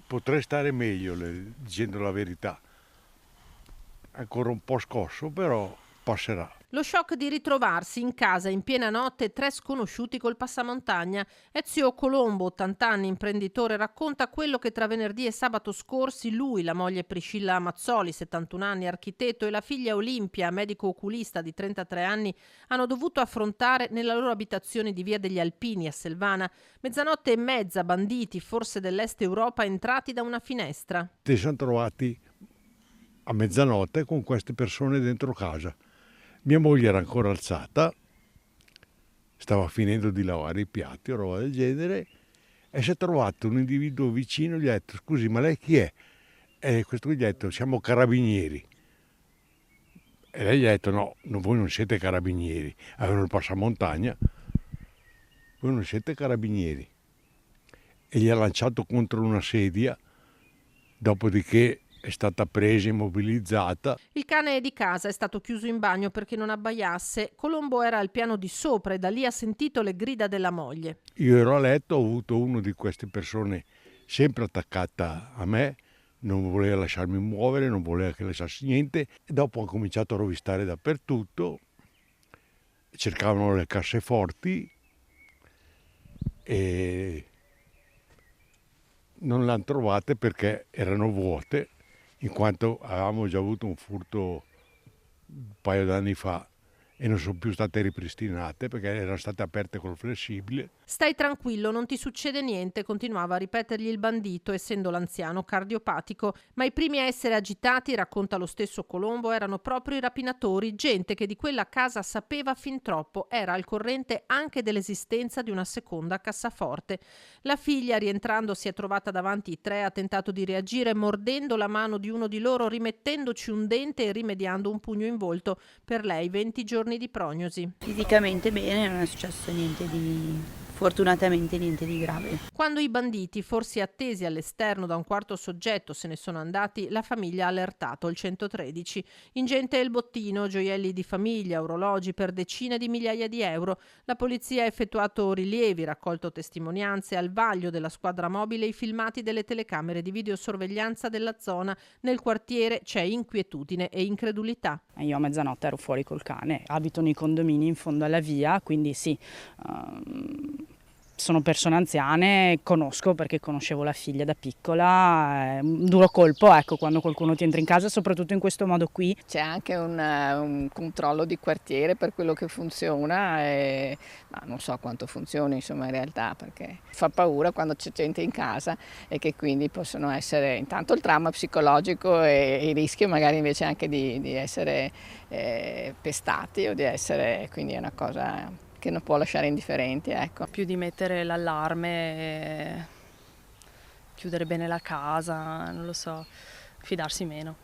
potrei stare meglio, dicendo la verità. Ancora un po' scosso, però passerà. Lo shock di ritrovarsi in casa in piena notte 3 sconosciuti col passamontagna. Ezio Colombo, 80 anni, imprenditore, racconta quello che tra venerdì e sabato scorsi lui, la moglie Priscilla Mazzoli, 71 anni, architetto, e la figlia Olimpia, medico oculista di 33 anni, hanno dovuto affrontare nella loro abitazione di Via degli Alpini a Selvana. Mezzanotte e mezza, banditi, forse dell'est Europa, entrati da una finestra. Si sono trovati a mezzanotte con queste persone dentro casa. Mia moglie era ancora alzata, stava finendo di lavare i piatti o roba del genere, e si è trovato un individuo vicino e gli ha detto: scusi, ma lei chi è? E questo gli ha detto: siamo carabinieri. E lei gli ha detto: no, voi non siete carabinieri, avevano il passamontagna, voi non siete carabinieri. E gli ha lanciato contro una sedia, dopodiché è stata presa, immobilizzata. Il cane di casa è stato chiuso in bagno perché non abbaiasse. Colombo era al piano di sopra e da lì ha sentito le grida della moglie. Io ero a letto, ho avuto una di queste persone sempre attaccata a me, non voleva lasciarmi muovere, non voleva che lasciassi niente, e dopo ho cominciato a rovistare dappertutto, cercavano le casseforti e non le hanno trovate perché erano vuote, in quanto avevamo già avuto un furto un paio d'anni fa e non sono più state ripristinate perché erano state aperte col flessibile. Stai tranquillo, non ti succede niente, continuava a ripetergli il bandito, essendo l'anziano cardiopatico. Ma i primi a essere agitati, racconta lo stesso Colombo, erano proprio i rapinatori, gente che di quella casa sapeva fin troppo, era al corrente anche dell'esistenza di una seconda cassaforte. La figlia, rientrando, si è trovata davanti i tre, ha tentato di reagire mordendo la mano di uno di loro, rimettendoci un dente e rimediando un pugno in volto. Per lei 20 giorni di prognosi. Fisicamente bene, non è successo fortunatamente niente di grave. Quando i banditi, forse attesi all'esterno da un quarto soggetto, se ne sono andati, la famiglia ha allertato il 113. Ingente è il bottino, gioielli di famiglia, orologi per decine di migliaia di euro. La polizia ha effettuato rilievi, raccolto testimonianze, al vaglio della squadra mobile i filmati delle telecamere di videosorveglianza della zona. Nel quartiere c'è inquietudine e incredulità. Io a mezzanotte ero fuori col cane, abito nei condomini in fondo alla via, quindi sì, sono persone anziane, conosco perché conoscevo la figlia da piccola, è un duro colpo, ecco, quando qualcuno ti entra in casa, soprattutto in questo modo qui. C'è anche un controllo di quartiere per quello che funziona, ma non so quanto funzioni insomma in realtà, perché fa paura quando c'è gente in casa e che quindi possono essere intanto il trauma psicologico e il rischio magari invece anche di essere pestati o di essere, quindi è una cosa che non può lasciare indifferenti, ecco. Più di mettere l'allarme, chiudere bene la casa, non lo so, fidarsi meno.